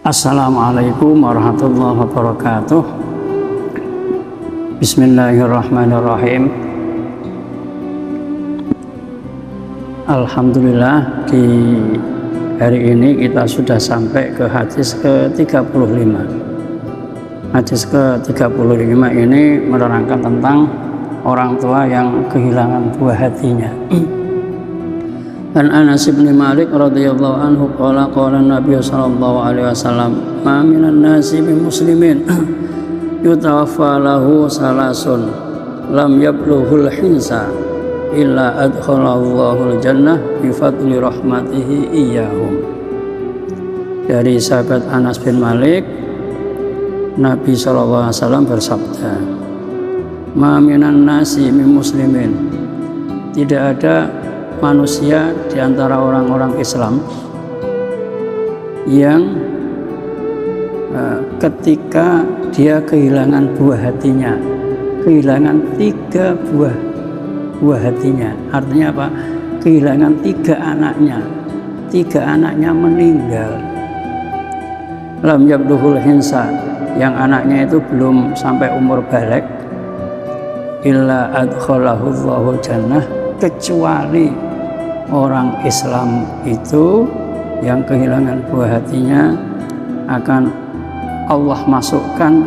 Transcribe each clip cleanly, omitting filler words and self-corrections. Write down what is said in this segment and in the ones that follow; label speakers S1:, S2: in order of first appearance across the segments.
S1: Assalamualaikum warahmatullahi wabarakatuh. Bismillahirrahmanirrahim. Alhamdulillah, di hari ini kita sudah sampai ke hadis ke-35. Hadis ke-35 ini menerangkan tentang orang tua yang kehilangan buah hatinya. An Anas bin Malik radhiyallahu anhu qala Nabi sallallahu alaihi wasallam ma minan nasi min muslimin yutawaffa lahu salasun lam yablughul hinsa illa adkhalallahu al-jannah bi fadli rahmatihi iyyahum. Dari sahabat Anas bin Malik, Nabi sallallahu alaihi wasallam bersabda, ma minan nasi min muslimin, tidak ada manusia di antara orang-orang Islam yang ketika dia kehilangan buah hatinya, kehilangan 3 buah hatinya. Artinya apa? Kehilangan 3 anaknya. 3 anaknya meninggal. Lam yablughul hinsa, yang anaknya itu belum sampai umur baligh, illa adkhalahu Allahu jannah, kecuali orang Islam itu yang kehilangan buah hatinya akan Allah masukkan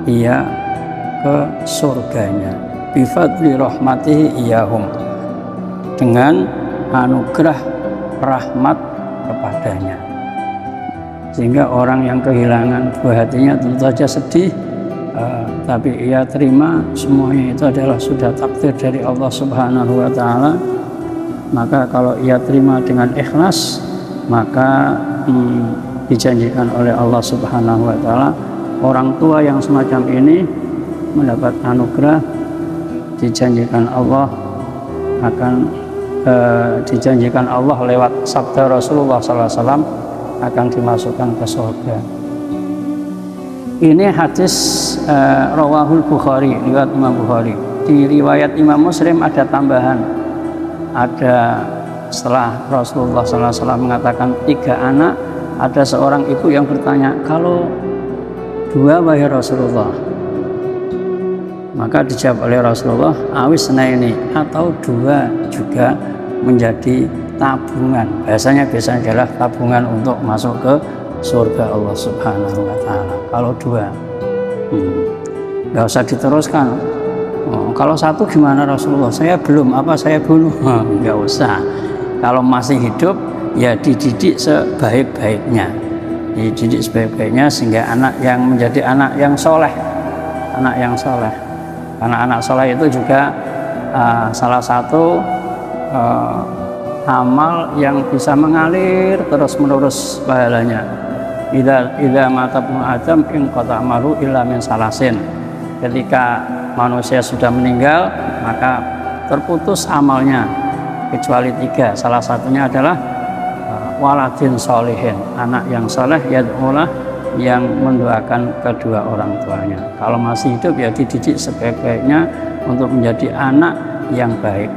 S1: ia ke surganya bifadli rahmatihi iyahum, dengan anugerah rahmat kepadanya. Sehingga orang yang kehilangan buah hatinya tentu saja sedih, tapi ia terima semuanya itu adalah sudah takdir dari Allah Subhanahu wa Ta'ala. Maka kalau ia terima dengan ikhlas, maka dijanjikan oleh Allah Subhanahu wa Ta'ala, orang tua yang semacam ini mendapat anugerah, dijanjikan Allah dijanjikan Allah lewat sabda Rasulullah SAW akan dimasukkan ke surga. Ini hadis rawahul Bukhari, riwayat Imam Bukhari. Di riwayat Imam Muslim ada tambahan. Ada setelah Rasulullah SAW mengatakan 3 anak, ada seorang ibu yang bertanya, kalau 2 wahai Rasulullah? Maka dijawab oleh Rasulullah, awis ini, atau 2 juga menjadi tabungan. Biasanya adalah tabungan untuk masuk ke surga Allah Subhanahu wa Ta'ala. Kalau 2 nggak usah diteruskan. Kalau 1 gimana Rasulullah? Saya belum, apa saya bunuh? Nggak usah. Kalau masih hidup, ya dididik sebaik-baiknya. Dididik sebaik-baiknya sehingga anak yang menjadi anak yang soleh. Anak yang soleh. Karena anak soleh itu juga salah satu amal yang bisa mengalir terus-menerus pahalanya. Idza mata ibnu Adam in qata amalu illa min salasin. Ketika manusia sudah meninggal, maka terputus amalnya kecuali 3. Salah satunya adalah waladin solihin, anak yang soleh, yad'ulah, yang mendoakan kedua orang tuanya. Kalau masih hidup ya dididik sebaik-baiknya untuk menjadi anak yang baik.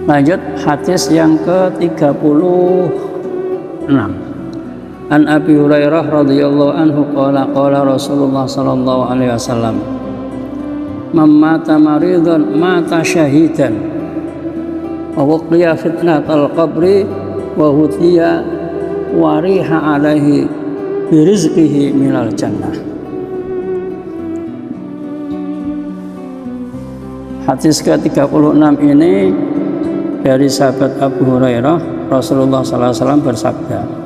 S1: Lanjut hadis yang ke-36. An Abi Hurairah radhiyallahu anhu qala Rasulullah sallallahu alaihi wasallam, man mata maridan mata syahidan wa waqiya fitnatal qabri wa hutiya wariha alaihi birizqihi minal jannah. Hadis ke-36 ini dari sahabat Abu Hurairah, Rasulullah sallallahu alaihi wasallam bersabda,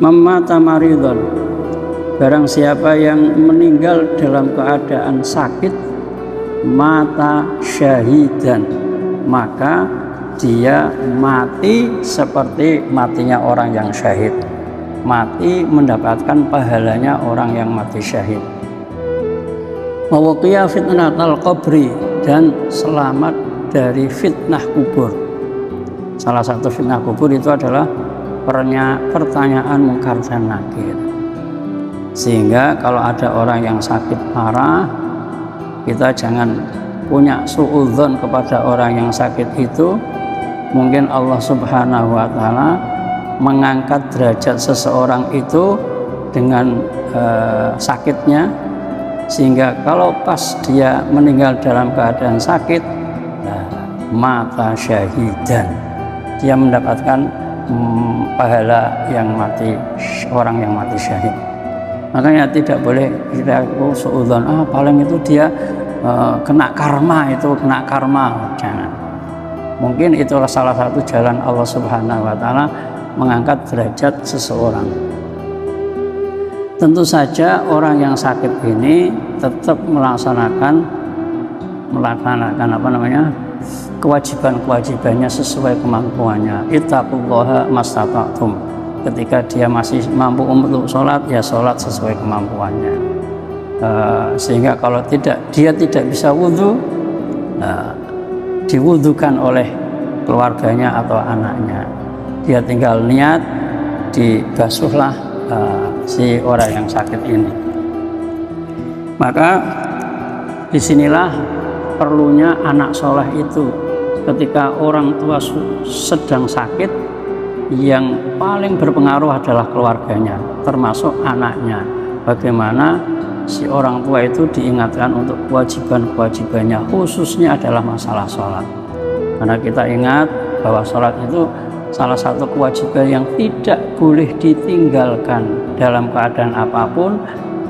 S1: Mamata maridon, barang siapa yang meninggal dalam keadaan sakit, mata syahidan, maka dia mati seperti matinya orang yang syahid. Mati mendapatkan pahalanya orang yang mati syahid. Waqiya fitnatal qabri, dan selamat dari fitnah kubur. Salah satu fitnah kubur itu adalah pertanyaan mungkar dan nakir. Sehingga kalau ada orang yang sakit parah, kita jangan punya suudzon kepada orang yang sakit itu. Mungkin Allah Subhanahu wa Ta'ala mengangkat derajat seseorang itu dengan sakitnya, sehingga kalau pas dia meninggal dalam keadaan sakit, mata syahidan, dia mendapatkan pahala yang mati, orang yang mati syahid. Makanya tidak boleh kita suudzon, paling itu dia kena karma, jangan. Mungkin itulah salah satu jalan Allah Subhanahu wa taala mengangkat derajat seseorang. Tentu saja orang yang sakit ini tetap melaksanakan kewajiban-kewajibannya sesuai kemampuannya. Ittaqullaha mastata'tum. Ketika dia masih mampu untuk sholat, ya sholat sesuai kemampuannya. Sehingga kalau dia tidak bisa wudhu, diwudhukan oleh keluarganya atau anaknya. Dia tinggal niat, dibasuhlah si orang yang sakit ini. Maka disinilah perlunya anak soleh itu. Ketika orang tua sedang sakit, yang paling berpengaruh adalah keluarganya, termasuk anaknya. Bagaimana si orang tua itu diingatkan untuk kewajiban-kewajibannya, khususnya adalah masalah sholat. Karena kita ingat bahwa sholat itu salah satu kewajiban yang tidak boleh ditinggalkan dalam keadaan apapun,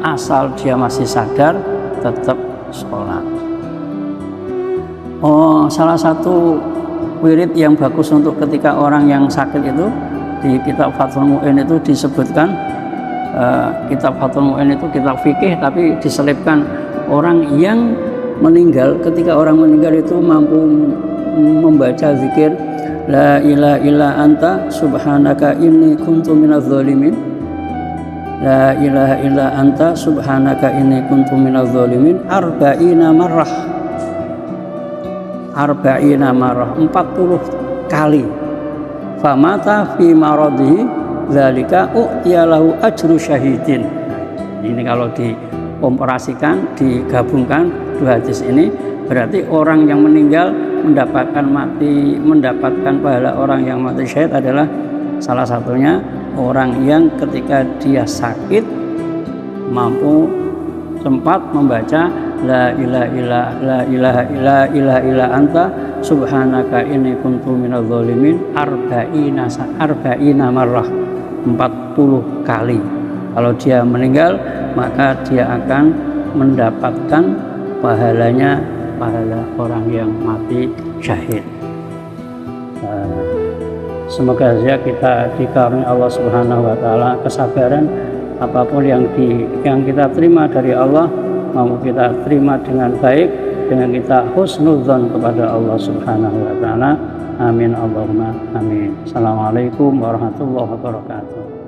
S1: asal dia masih sadar, tetap sholat. Salah satu wirid yang bagus untuk ketika orang yang sakit itu, di kitab Fathul Mu'in itu disebutkan, kitab Fathul Mu'in itu kitab fikih tapi diselipkan orang yang meninggal. Ketika orang meninggal itu mampu membaca zikir la ilaha illa anta subhanaka inni kuntu minadz zalimin, la ilaha illa anta subhanaka inni kuntu minadz zalimin arba'ina marrah, 40 kali. Famata fi maradihi dzalika u'tiyalahu ajru syahidin. Ini kalau dioperasikan, digabungkan dua hadis ini, berarti orang yang meninggal mendapatkan pahala orang yang mati syahid adalah salah satunya orang yang ketika dia sakit mampu sempat membaca la ilaha illa anta subhanaka inni kuntu minadz zalimin arba'ina marrah, 40 kali. Kalau dia meninggal, maka dia akan mendapatkan pahala orang yang mati syahid. Semoga saja kita dikaruniai Allah Subhanahu wa taala kesabaran, apapun yang kita terima dari Allah mau kita terima dengan baik, dengan kita husnudzon kepada Allah Subhanahu wa taala. Amin Allahumma amin. Assalamualaikum warahmatullahi wabarakatuh.